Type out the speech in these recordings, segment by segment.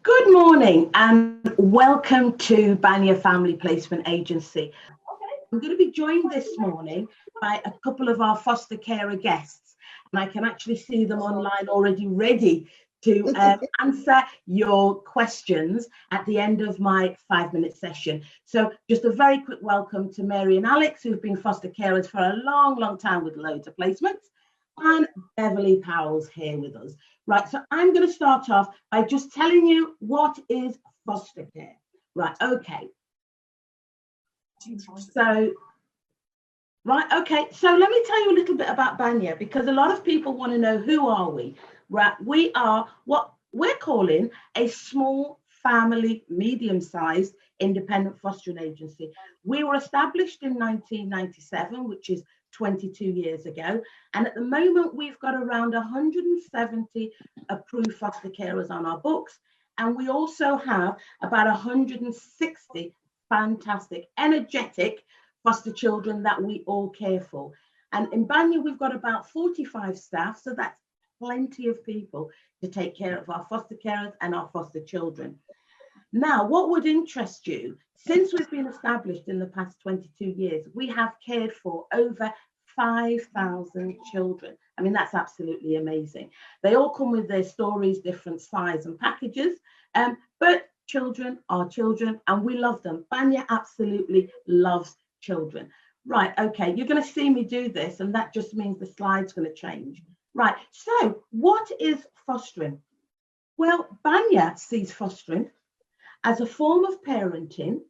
Good morning and welcome to Banya Family Placement Agency. I'm going to be joined this morning by a couple of our foster carer guests, and I can actually see them online already ready to answer your questions at the end of my 5-minute session. So just a very quick welcome to Mary and Alex, who've been foster carers for a long time with loads of placements, and Beverly Powell's here with us. Right, so I'm going to start off by just telling you what is foster care. Right, okay. So let me tell you a little bit about Banya, because a lot of people want to know, who are we? Right, we are what we're calling a small family, medium-sized independent fostering agency. We were established in 1997, which is 22 years ago, and at the moment we've got around 170 approved foster carers on our books, and we also have about 160 fantastic, energetic foster children that we all care for. And in Banya we've got about 45 staff, so that's plenty of people to take care of our foster carers and our foster children. Now, what would interest you, since we've been established in the past 22 years, we have cared for over 5,000 children. I mean, that's absolutely amazing. They all come with their stories, different size and packages, but children are children and we love them. Banya absolutely loves children. Right, okay, you're going to see me do this, and that just means the slide's going to change. Right, so what is fostering? Well, Banya sees fostering as a form of parenting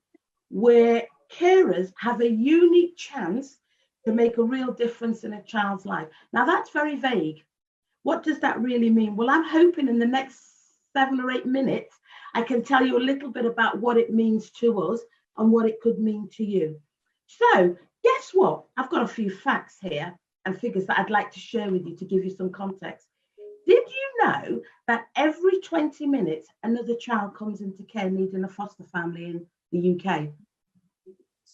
where carers have a unique chance to make a real difference in a child's life. Now, that's very vague. What does that really mean? Well, I'm hoping in the next 7 or 8 minutes, I can tell you a little bit about what it means to us and what it could mean to you. So, guess what? I've got a few facts here and figures that I'd like to share with you to give you some context. Did you know that every 20 minutes, another child comes into care needing a foster family in the UK?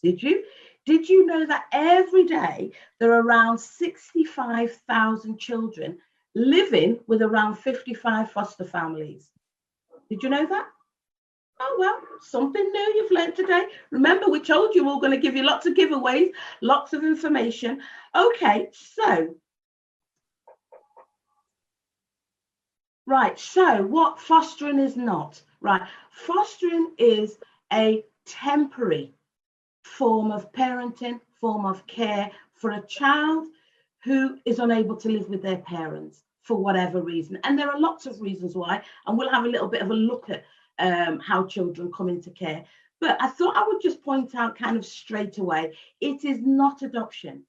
Did you? Did you know that every day there are around 65,000 children living with around 55 foster families? Did you know that? Oh, well, something new you've learned today. Remember, we told you we were going to give you lots of giveaways, lots of information. Okay, so what fostering is not, right? Fostering is a temporary form of parenting, form of care for a child who is unable to live with their parents for whatever reason. And there are lots of reasons why, and we'll have a little bit of a look at how children come into care. But I thought I would just point out kind of straight away, it is not adoption.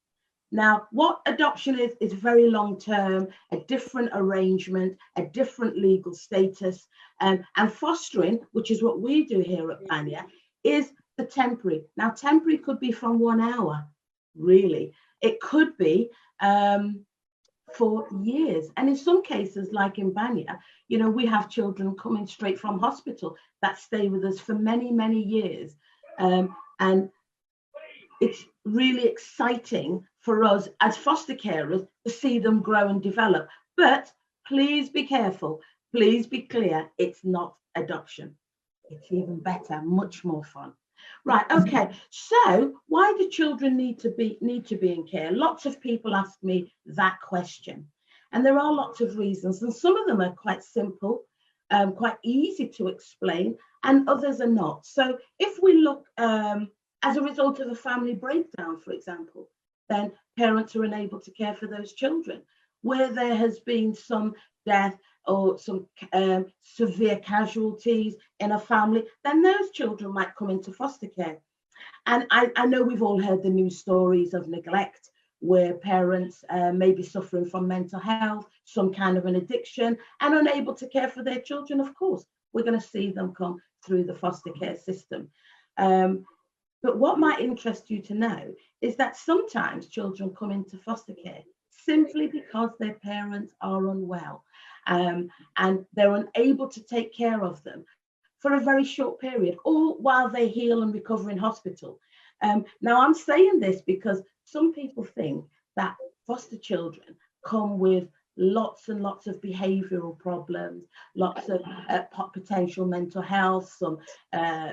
Now, what adoption is very long-term, a different arrangement, a different legal status, and fostering, which is what we do here at Banya, is the temporary. Now, temporary could be from 1 hour, really. It could be for years. And in some cases, like in Banya, you know, we have children coming straight from hospital that stay with us for many years. And it's really exciting for us as foster carers to see them grow and develop. But please be careful. Please be clear. It's not adoption. It's even better, much more fun. Right, okay, so why do children need to be in care? Lots of people ask me that question, and there are lots of reasons, and some of them are quite simple, quite easy to explain, and others are not. So if we look as a result of a family breakdown, for example, then parents are unable to care for those children. Where there has been some death or some severe casualties in a family, then those children might come into foster care. And I know we've all heard the news stories of neglect, where parents may be suffering from mental health, some kind of an addiction, and unable to care for their children. Of course, we're going to see them come through the foster care system. But what might interest you to know is that sometimes children come into foster care simply because their parents are unwell, and they're unable to take care of them for a very short period, all while they heal and recover in hospital. Now, I'm saying this because some people think that foster children come with lots and lots of behavioral problems, lots of potential mental health, some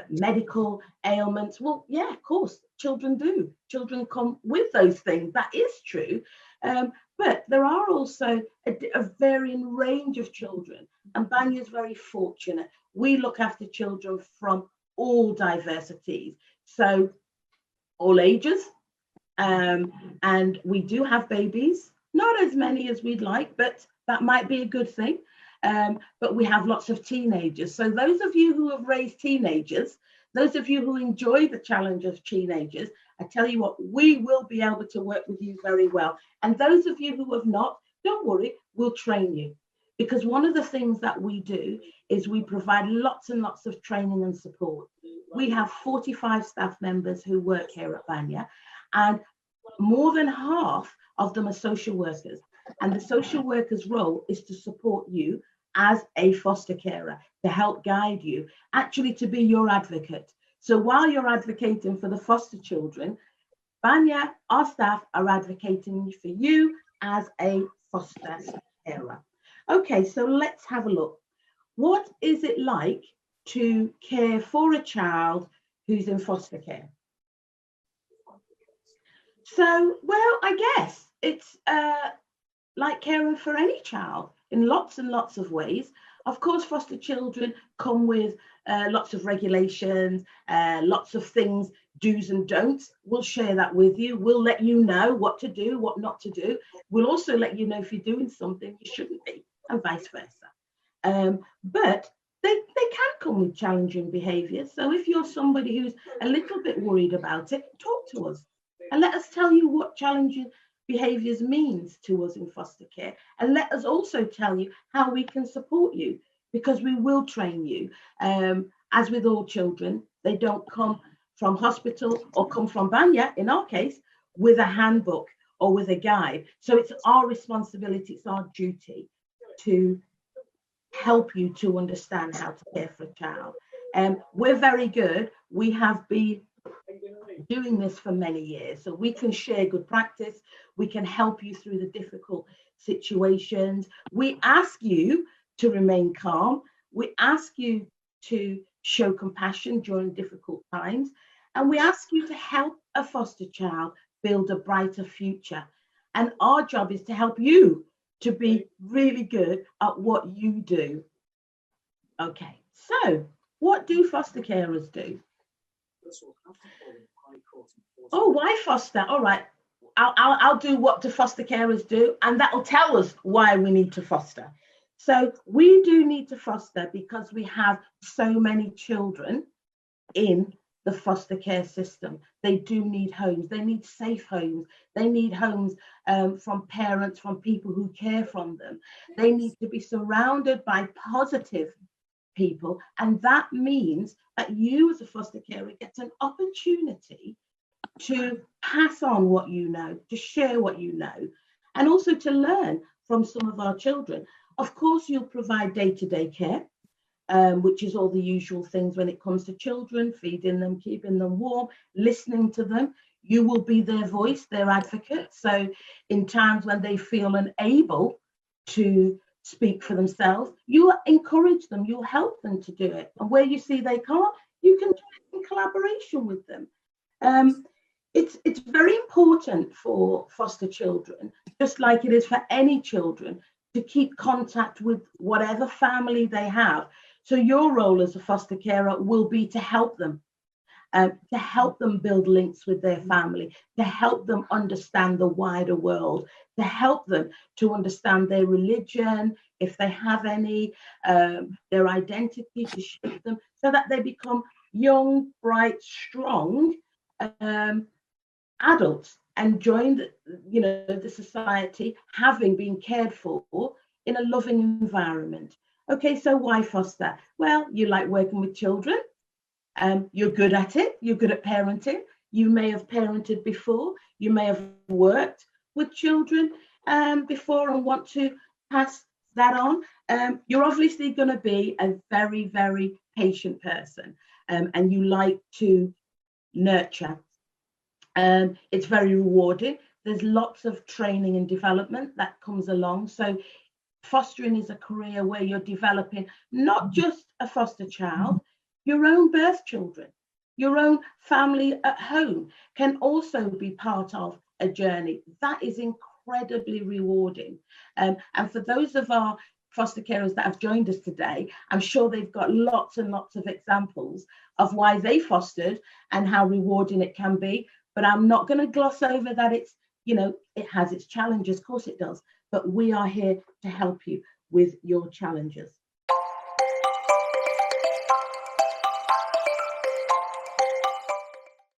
medical ailments. Well, yeah, of course, children do. Children come with those things. That is true. But there are also a varying range of children, and Banya is very fortunate. We look after children from all diversities, so all ages, and we do have babies, not as many as we'd like, but that might be a good thing. But we have lots of teenagers. So those of you who have raised teenagers, those of you who enjoy the challenge of teenagers, I tell you what, we will be able to work with you very well. And those of you who have not, don't worry, we'll train you. Because one of the things that we do is we provide lots and lots of training and support. We have 45 staff members who work here at Banya, and more than half of them are social workers. And the social worker's role is to support you as a foster carer, to help guide you, actually to be your advocate. So while you're advocating for the foster children, Banya, our staff, are advocating for you as a foster carer. Okay, so let's have a look. What is it like to care for a child who's in foster care? So, well, I guess it's like caring for any child in lots and lots of ways. Of course, foster children come with lots of regulations, lots of things, do's and don'ts. We'll share that with you. We'll let you know what to do, what not to do. We'll also let you know if you're doing something you shouldn't be, and vice versa. But they can come with challenging behaviours. So if you're somebody who's a little bit worried about it, talk to us and let us tell you what challenging behaviours means to us in foster care. And let us also tell you how we can support you, because we will train you. As with all children, they don't come from hospital or come from Banya, in our case, with a handbook or with a guide. So it's our responsibility, it's our duty to help you to understand how to care for a child. We're very good. We have been doing this for many years, so we can share good practice. We can help you through the difficult situations. We ask you to remain calm. We ask you to show compassion during difficult times. And we ask you to help a foster child build a brighter future. And our job is to help you to be really good at what you do. Okay, so what do foster carers do? Oh, why foster? All right, I'll do what do foster carers do, and that'll tell us why we need to foster. So we do need to foster because we have so many children in the foster care system. They do need homes. They need safe homes. They need homes from parents, from people who care for them. They need to be surrounded by positive people. And that means that you as a foster carer get an opportunity to pass on what you know, to share what you know, and also to learn from some of our children. Of course, you'll provide day-to-day care, which is all the usual things when it comes to children, feeding them, keeping them warm, listening to them. You will be their voice, their advocate. So in times when they feel unable to speak for themselves, you encourage them, you'll help them to do it. And where you see they can't, you can do it in collaboration with them. It's very important for foster children, just like it is for any children, to keep contact with whatever family they have. So your role as a foster carer will be to help them build links with their family, to help them understand the wider world, to help them to understand their religion, if they have any, their identity, to shape them so that they become young, bright, strong adults and join the society, having been cared for in a loving environment. Okay, so why foster? Well, you like working with children. You're good at it. You're good at parenting. You may have parented before. You may have worked with children before and want to pass that on. You're obviously going to be a very, very patient person, and you like to nurture. It's very rewarding. There's lots of training and development that comes along. So fostering is a career where you're developing not just a foster child, your own birth children, your own family at home can also be part of a journey. That is incredibly rewarding. And for those of our foster carers that have joined us today, I'm sure they've got lots and lots of examples of why they fostered and how rewarding it can be. But I'm not going to gloss over that it's, it has its challenges. Of course it does. But we are here to help you with your challenges.